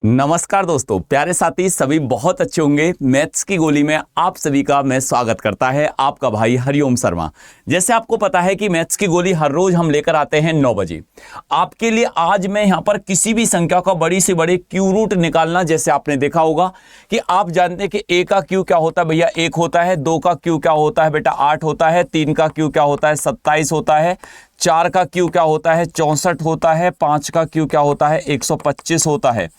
नमस्कार दोस्तों, प्यारे साथी सभी बहुत अच्छे होंगे। मैथ्स की गोली में आप सभी का मैं स्वागत करता है आपका भाई हरिओम शर्मा। जैसे आपको पता है कि मैथ्स की गोली हर रोज हम लेकर आते हैं 9 बजे आपके लिए। आज मैं यहाँ पर किसी भी संख्या का बड़ी से बड़े क्यू रूट निकालना, जैसे आपने देखा होगा कि आप जानते हैं कि ए का क्यू क्या होता है भैया, 1 होता है। 2 का क्यू क्या होता है बेटा, 8 होता है। 3 का क्यू क्या होता है, 27 होता है। 4 का क्यू क्या होता है, 64 होता है। 5 का क्यू क्या होता है, 125 होता है।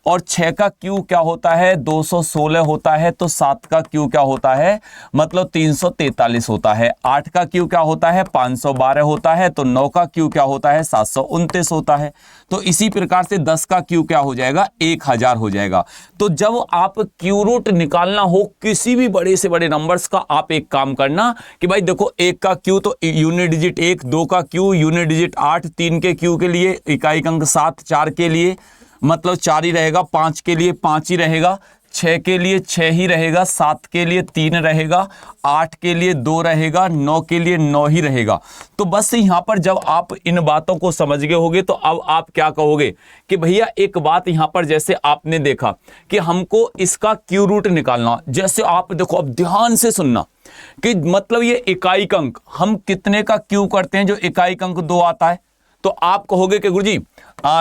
और 6 का क्यू क्या होता है, 216 होता है। तो 7 का क्यू क्या होता है, मतलब 343 होता है। 8 का क्यू क्या होता है, 512 होता है। तो 9 का क्यू क्या होता है, 729 होता है। तो इसी प्रकार से 10 का क्यू क्या हो जाएगा, 1000 हो जाएगा। तो जब आप क्यू रूट निकालना हो किसी भी बड़े से बड़े नंबर्स का, आप एक काम करना कि भाई देखो 1 का क्यू तो यूनिट डिजिट 1, 2 का क्यू यूनिट डिजिट 8, 3 के क्यू के लिए इकाई अंक 7, 4 के लिए मतलब 4 ही रहेगा, 5 के लिए 5 ही रहेगा, 6 के लिए 6 ही रहेगा, 7 के लिए 3 रहेगा, 8 के लिए 2 रहेगा, 9 के लिए 9 ही रहेगा। तो बस यहाँ पर जब आप इन बातों को समझ गए होगे तो अब आप क्या कहोगे कि भैया एक बात यहाँ पर, जैसे आपने देखा कि हमको इसका क्यू रूट निकालना, जैसे आप देखो अब ध्यान से सुनना कि मतलब ये इकाई अंक हम कितने का क्यू करते हैं, जो इकाई अंक 2 आता है। तो आप कहोगे कि गुरुजी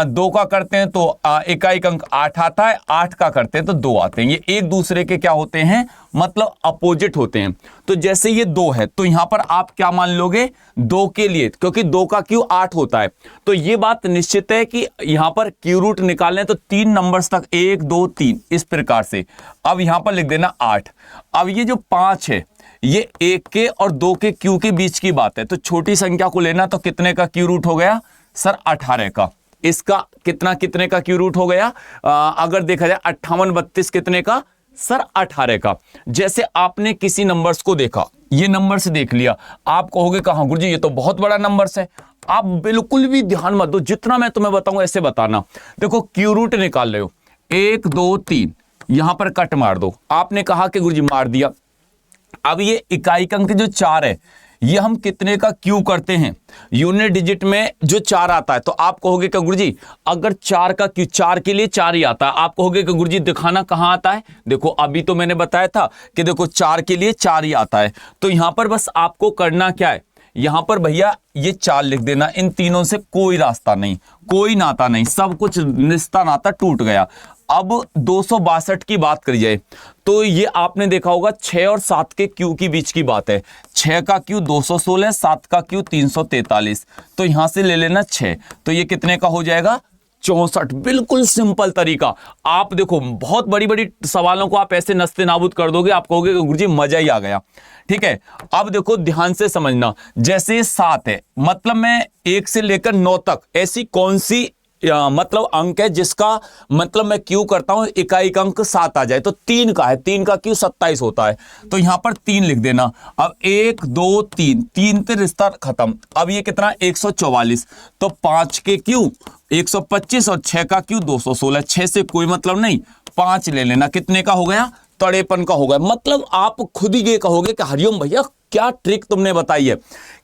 2 का करते हैं तो इकाई अंक 8 आता है, 8 का करते हैं तो 2 आते हैं। ये एक दूसरे के क्या होते हैं, मतलब अपोजिट होते हैं। तो जैसे ये 2 है तो यहां पर आप क्या मान लोगे, 2 के लिए, क्योंकि 2 का क्यू 8 होता है। तो ये बात निश्चित है कि यहां पर क्यू रूट निकालने तो 3 नंबर्स तक, 1 2 3 इस प्रकार से। अब यहां पर लिख देना 8। अब ये जो 5 है ये 1 के और 2 के क्यू के बीच की बात है। तो छोटी संख्या को लेना तो कितने का क्यू रूट हो गया सर, 18 का। इसका कितने का क्यू रूट हो गया, अगर देखा जाए 58 32 कितने का सर, 18 का। जैसे आपने किसी नंबर्स को देखा, ये नंबर से देख लिया, आप कहोगे कहां गुरुजी ये तो बहुत बड़ा नंबर्स है। आप बिल्कुल भी ध्यान मत दो, जितना मैं तुम्हें बताऊं ऐसे बताना। देखो क्यू रूट निकाल रहे हो, 1 2 3 यहां पर कट मार दो। आपने कहा कि गुरुजी मार दिया। अब ये इकाई अंक जो 4 है ये हम कितने का क्यू करते हैं, यूनिट डिजिट में जो 4 आता है। तो आप कहोगे कि गुरुजी अगर 4 का क्यू, 4 के लिए 4 ही आता है। आप कहोगे कि गुरुजी दिखाना कहां आता है। देखो अभी तो मैंने बताया था कि देखो 4 के लिए 4 ही आता है। तो यहां पर बस आपको करना क्या है, यहां पर भैया ये 4 लिख देना। इन तीनों से कोई रास्ता नहीं, कोई नाता नहीं, सब कुछ रिश्ता नाता टूट गया। अब 262 की बात करी जाए तो ये आपने देखा होगा 6 और 7 के क्यू के बीच की बात है। 6 का क्यू 216, 7 का क्यू 343। तो यहां से ले लेना 6, तो ये कितने का हो जाएगा, 64। बिल्कुल सिंपल तरीका। आप देखो बहुत बड़ी बड़ी सवालों को आप ऐसे नस्ते नाबूद कर दोगे, आप कहोगे गुरुजी मजा ही आ गया। ठीक है, अब देखो ध्यान से समझना। जैसे 7 है, मतलब मैं 1 से लेकर 9 तक ऐसी कौन सी मतलब अंक है जिसका मतलब मैं क्यू करता हूं इकाई अंक 7 आ जाए। तो 3 का है, 3 का क्यू 27 होता है। तो यहां पर 3 लिख देना। अब 1 2 3, 3 पे रिश्ता खत्म। अब ये कितना, 144। तो 5 के क्यू 125 और 6 का क्यू 216। 6 से कोई मतलब नहीं, 5 ले लेना। कितने का हो गया, 53 का हो गया। मतलब आप खुद ही ये कहोगे कि हरिओम भैया क्या ट्रिक तुमने बताई है,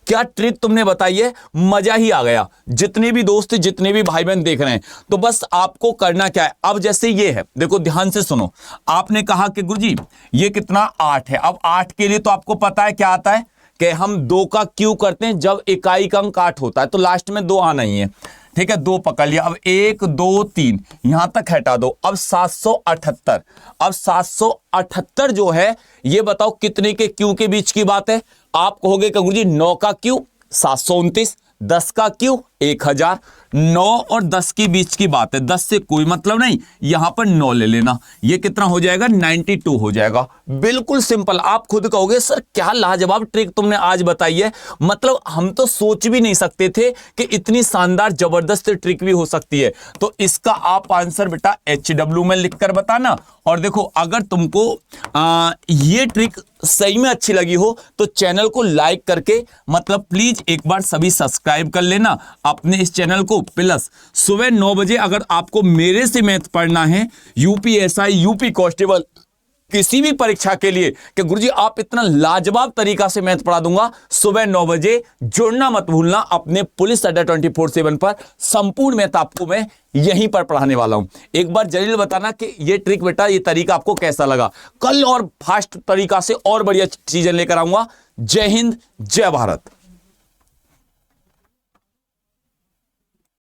क्या ट्रिक तुमने बताई है, मजा ही आ गया। जितने भी दोस्त, जितने भी भाई बहन देख रहे हैं, तो बस आपको करना क्या है। अब जैसे ये है, देखो ध्यान से सुनो। आपने कहा कि गुरुजी ये कितना, 8 है। अब 8 के लिए तो आपको पता है क्या आता है कि हम 2 का क्यू करते हैं जब इकाई का अंक 8 होता है। तो लास्ट में 2 आना ही है। ठीक है, 2 पकड़ लिया। अब 1 2 3 यहां तक हटा दो। अब 778। अब 778 जो है ये बताओ कितने के क्यू के बीच की बात है। आप कहोगे कि गुरुजी 9 का क्यू 729, 10 का क्यू 1000। 9 और 10 के बीच की बात है, 10 से कोई मतलब नहीं, यहां पर 9 ले लेना। ये कितना हो जाएगा, 92 हो जाएगा। बिल्कुल सिंपल। आप खुद कहोगे सर क्या लाजवाब ट्रिक तुमने आज बताई है, मतलब हम तो सोच भी नहीं सकते थे कि इतनी शानदार जबरदस्त ट्रिक भी हो सकती है। तो इसका आप आंसर बेटा HW में लिखकर बताना। और देखो अगर तुमको ये ट्रिक सही में अच्छी लगी हो तो चैनल को लाइक करके मतलब प्लीज एक बार सभी सब्सक्राइब कर लेना अपने इस चैनल को। प्लस सुबह 9 बजे अगर आपको मेरे से मैथ पढ़ना है, यूपीएसआई, यूपी कांस्टेबल किसी भी परीक्षा के लिए कि गुरुजी आप इतना लाजवाब तरीका से मैथ पढ़ा दूंगा, सुबह 9 बजे जुड़ना मत भूलना अपने पुलिस अड्डा 24/7 पर। संपूर्ण मैथ आपको मैं यहीं पर पढ़ाने वाला हूं। एक बार जरूर बताना कि ये ट्रिक बेटा, ये तरीका आपको कैसा लगा। कल और फास्ट तरीका से और बढ़िया चीजें लेकर आऊंगा। जय हिंद, जय भारत।